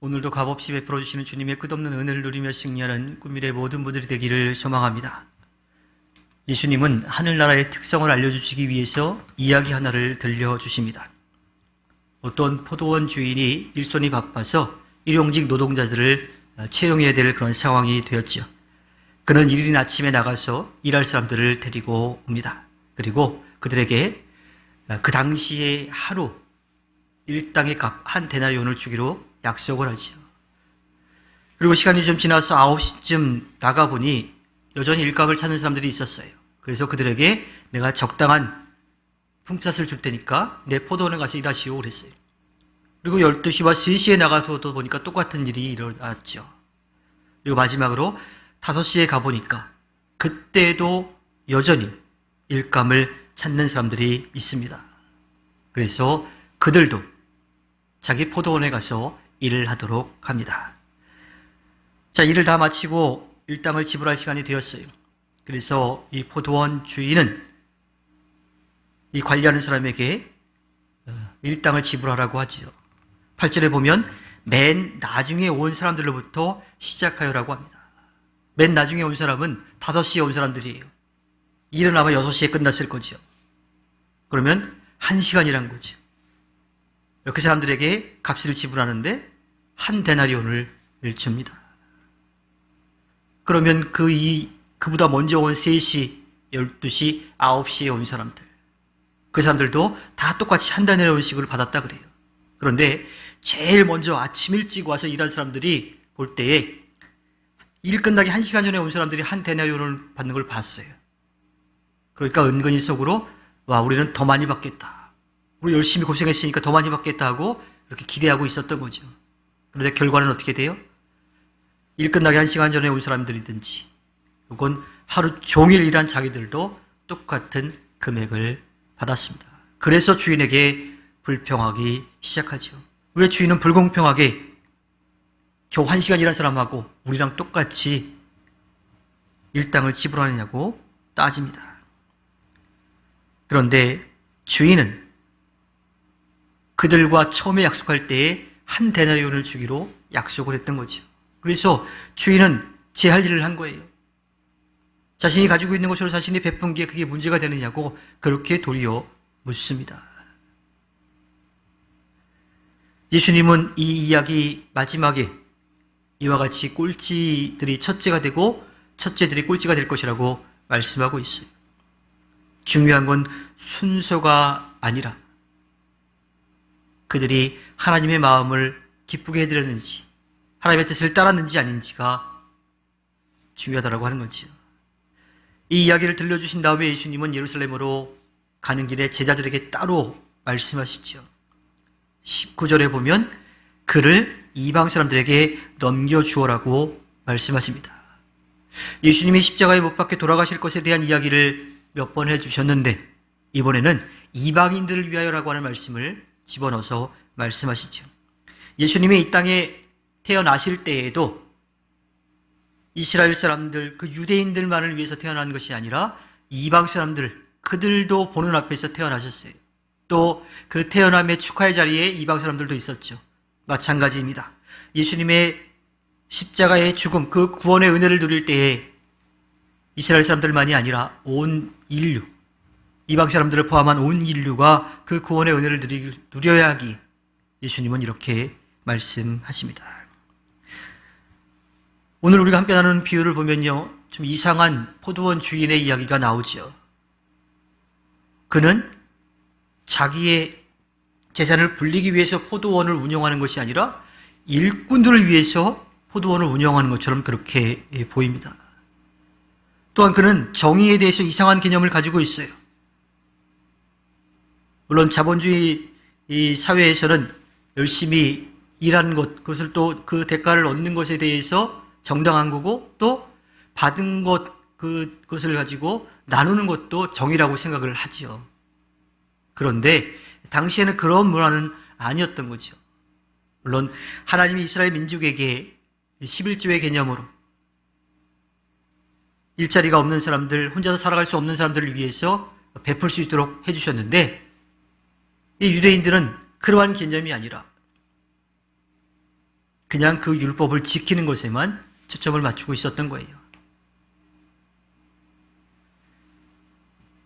오늘도 값없이 베풀어 주시는 주님의 끝없는 은혜를 누리며 승리하는 꿈미래 모든 분들이 되기를 소망합니다. 예수님은 하늘나라의 특성을 알려주시기 위해서 이야기 하나를 들려주십니다. 어떤 포도원 주인이 일손이 바빠서 일용직 노동자들을 채용해야 될 그런 상황이 되었지요. 그는 이른 아침에 나가서 일할 사람들을 데리고 옵니다. 그리고 그들에게 그 당시에 하루 일당의 값 한 데나리온을 주기로 약속을 하지요. 그리고 시간이 좀 지나서 9시쯤 나가보니 여전히 일감을 찾는 사람들이 있었어요. 그래서 그들에게 내가 적당한 품삯을 줄 테니까 내 포도원에 가서 일하시오 그랬어요. 그리고 12시와 3시에 나가서 보니까 똑같은 일이 일어났죠. 그리고 마지막으로 5시에 가보니까 그때도 여전히 일감을 찾는 사람들이 있습니다. 그래서 그들도 자기 포도원에 가서 일을 하도록 합니다. 자, 일을 다 마치고 일당을 지불할 시간이 되었어요. 그래서 이 포도원 주인은 이 관리하는 사람에게 일당을 지불하라고 하지요. 8절에 보면 맨 나중에 온 사람들로부터 시작하여라고 합니다. 맨 나중에 온 사람은 5시에 온 사람들이에요. 일은 아마 6시에 끝났을 거죠. 그러면 1시간이란 거죠. 이렇게 사람들에게 값을 지불하는데 한 데나리온을 줍니다. 그러면 그보다 먼저 온 3시, 12시, 9시에 온 사람들, 그 사람들도 다 똑같이 한 데나리온씩을 받았다 그래요. 그런데 제일 먼저 아침 일찍 와서 일한 사람들이 볼 때에 일 끝나기 1시간 전에 온 사람들이 한 데나리온을 받는 걸 봤어요. 그러니까 은근히 속으로 와, 우리는 더 많이 받겠다. 우리 열심히 고생했으니까 더 많이 받겠다 하고 이렇게 기대하고 있었던 거죠. 그런데 결과는 어떻게 돼요? 일 끝나기 1시간 전에 온 사람들이든지 혹은 하루 종일 일한 자기들도 똑같은 금액을 받았습니다. 그래서 주인에게 불평하기 시작하죠. 왜 주인은 불공평하게 겨우 1시간 일한 사람하고 우리랑 똑같이 일당을 지불하느냐고 따집니다. 그런데 주인은 그들과 처음에 약속할 때에 한 데나리온을 주기로 약속을 했던 거죠. 그래서 주인은 제 할 일을 한 거예요. 자신이 가지고 있는 것으로 자신이 베푼 게 그게 문제가 되느냐고 그렇게 도리어 묻습니다. 예수님은 이 이야기 마지막에 이와 같이 꼴찌들이 첫째가 되고 첫째들이 꼴찌가 될 것이라고 말씀하고 있어요. 중요한 건 순서가 아니라 그들이 하나님의 마음을 기쁘게 해드렸는지 하나님의 뜻을 따랐는지 아닌지가 중요하다고 하는 거지요. 이 이야기를 들려주신 다음에 예수님은 예루살렘으로 가는 길에 제자들에게 따로 말씀하시죠. 19절에 보면 그를 이방 사람들에게 넘겨주어라고 말씀하십니다. 예수님이 십자가에 못 박혀 돌아가실 것에 대한 이야기를 몇 번 해주셨는데 이번에는 이방인들을 위하여라고 하는 말씀을 집어넣어서 말씀하시죠. 예수님이 이 땅에 태어나실 때에도 이스라엘 사람들, 그 유대인들만을 위해서 태어난 것이 아니라 이방 사람들, 그들도 보는 앞에서 태어나셨어요. 또 그 태어남의 축하의 자리에 이방 사람들도 있었죠. 마찬가지입니다. 예수님의 십자가의 죽음, 그 구원의 은혜를 누릴 때에 이스라엘 사람들만이 아니라 온 인류, 이방 사람들을 포함한 온 인류가 그 구원의 은혜를 누려야 하기에 예수님은 이렇게 말씀하십니다. 오늘 우리가 함께 나누는 비유를 보면요, 좀 이상한 포도원 주인의 이야기가 나오죠. 그는 자기의 재산을 불리기 위해서 포도원을 운영하는 것이 아니라 일꾼들을 위해서 포도원을 운영하는 것처럼 그렇게 보입니다. 또한 그는 정의에 대해서 이상한 개념을 가지고 있어요. 물론 자본주의 이 사회에서는 열심히 일하는 것, 그것을 또 그 대가를 얻는 것에 대해서 정당한 거고 또 받은 것, 그것을 가지고 나누는 것도 정의라고 생각을 하지요. 그런데 당시에는 그런 문화는 아니었던 거죠. 물론 하나님이 이스라엘 민족에게 11조의 개념으로 일자리가 없는 사람들, 혼자서 살아갈 수 없는 사람들을 위해서 베풀 수 있도록 해주셨는데 이 유대인들은 그러한 개념이 아니라 그냥 그 율법을 지키는 것에만 초점을 맞추고 있었던 거예요.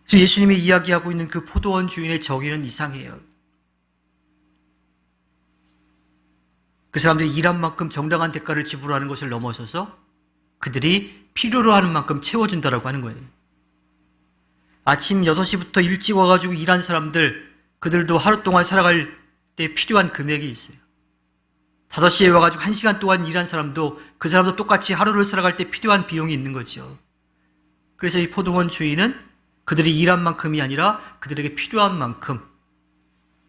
지금 예수님이 이야기하고 있는 그 포도원 주인의 정의는 이상해요. 그 사람들이 일한 만큼 정당한 대가를 지불하는 것을 넘어서서 그들이 필요로 하는 만큼 채워준다라고 하는 거예요. 아침 6시부터 일찍 와가지고 일한 사람들, 그들도 하루 동안 살아갈 때 필요한 금액이 있어요. 5시에 와가지고 1시간 동안 일한 사람도 그 사람도 똑같이 하루를 살아갈 때 필요한 비용이 있는 거죠. 그래서 이 포도원 주인은 그들이 일한 만큼이 아니라 그들에게 필요한 만큼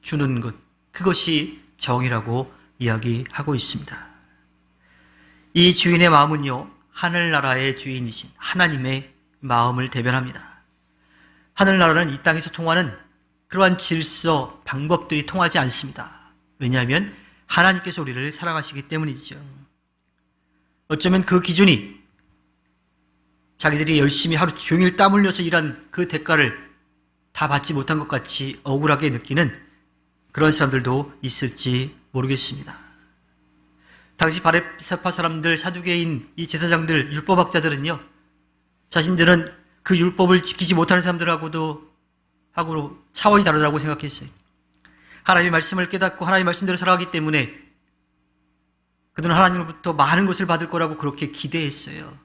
주는 것, 그것이 정의라고 이야기하고 있습니다. 이 주인의 마음은요, 하늘나라의 주인이신 하나님의 마음을 대변합니다. 하늘나라는 이 땅에서 통하는 그러한 질서, 방법들이 통하지 않습니다. 왜냐하면 하나님께서 우리를 사랑하시기 때문이죠. 어쩌면 그 기준이 자기들이 열심히 하루 종일 땀 흘려서 일한 그 대가를 다 받지 못한 것 같이 억울하게 느끼는 그런 사람들도 있을지 모르겠습니다. 당시 바리새파 사람들, 사두개인, 이 제사장들, 율법학자들은요, 자신들은 그 율법을 지키지 못하는 사람들하고도 차원이 다르다고 생각했어요. 하나님의 말씀을 깨닫고 하나님의 말씀대로 살아가기 때문에 그들은 하나님으로부터 많은 것을 받을 거라고 그렇게 기대했어요.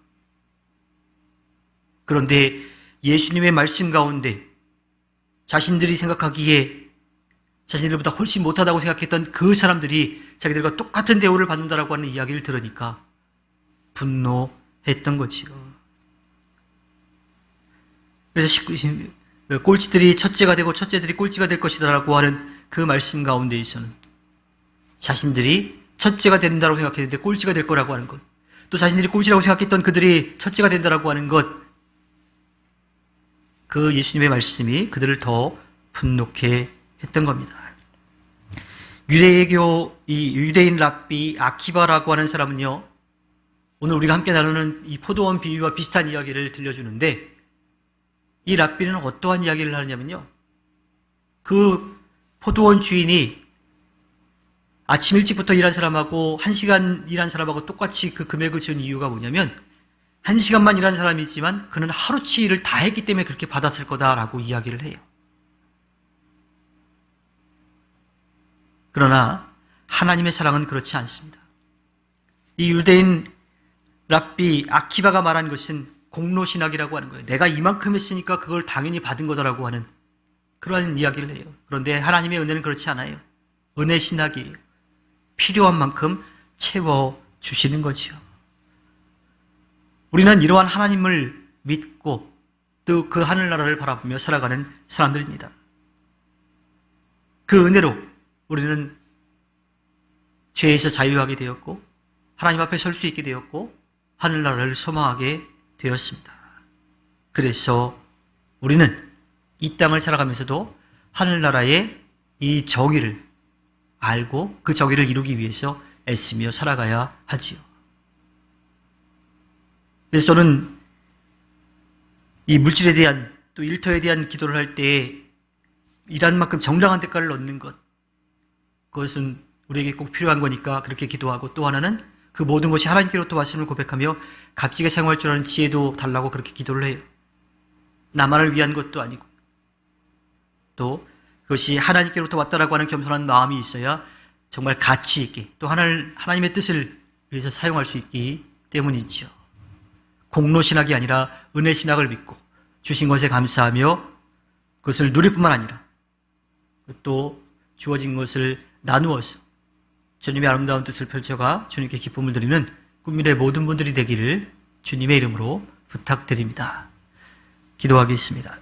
그런데 예수님의 말씀 가운데 자신들이 생각하기에 자신들보다 훨씬 못하다고 생각했던 그 사람들이 자기들과 똑같은 대우를 받는다라고 하는 이야기를 들으니까 분노했던 거지요. 그래서 꼴찌들이 첫째가 되고 첫째들이 꼴찌가 될 것이다라고 하는 그 말씀 가운데에서는 자신들이 첫째가 된다고 생각했는데 꼴찌가 될 거라고 하는 것, 또 자신들이 꼴찌라고 생각했던 그들이 첫째가 된다라고 하는 것, 그 예수님의 말씀이 그들을 더 분노케 했던 겁니다. 유대인 랍비 아키바라고 하는 사람은요, 오늘 우리가 함께 나누는 이 포도원 비유와 비슷한 이야기를 들려주는데, 이 랍비는 어떠한 이야기를 하느냐면요, 그 포도원 주인이 아침 일찍부터 일한 사람하고 1시간 일한 사람하고 똑같이 그 금액을 준 이유가 뭐냐면 1시간만 일한 사람이지만 그는 하루치 일을 다 했기 때문에 그렇게 받았을 거다라고 이야기를 해요. 그러나 하나님의 사랑은 그렇지 않습니다. 이 유대인 랍비 아키바가 말한 것은 공로신학이라고 하는 거예요. 내가 이만큼 했으니까 그걸 당연히 받은 거다라고 하는 그러한 이야기를 해요. 그런데 하나님의 은혜는 그렇지 않아요. 은혜 신학이에요. 필요한 만큼 채워주시는 거지요. 우리는 이러한 하나님을 믿고 또 그 하늘나라를 바라보며 살아가는 사람들입니다. 그 은혜로 우리는 죄에서 자유하게 되었고 하나님 앞에 설 수 있게 되었고 하늘나라를 소망하게 되었습니다. 그래서 우리는 이 땅을 살아가면서도 하늘나라의 이 정의를 알고 그 정의를 이루기 위해서 애쓰며 살아가야 하지요. 그래서 저는 이 물질에 대한 또 일터에 대한 기도를 할 때 일한 만큼 정당한 대가를 얻는 것, 그것은 우리에게 꼭 필요한 거니까 그렇게 기도하고, 또 하나는 그 모든 것이 하나님께로부터 왔음을 고백하며 값지게 사용할 줄 아는 지혜도 달라고 그렇게 기도를 해요. 나만을 위한 것도 아니고 또 그것이 하나님께로부터 왔다라고 하는 겸손한 마음이 있어야 정말 가치 있게 또 하나님의 뜻을 위해서 사용할 수 있기 때문이지요. 공로신학이 아니라 은혜신학을 믿고 주신 것에 감사하며 그것을 누릴 뿐만 아니라 또 주어진 것을 나누어서 주님의 아름다운 뜻을 펼쳐가 주님께 기쁨을 드리는 꿈미래 모든 분들이 되기를 주님의 이름으로 부탁드립니다. 기도하겠습니다.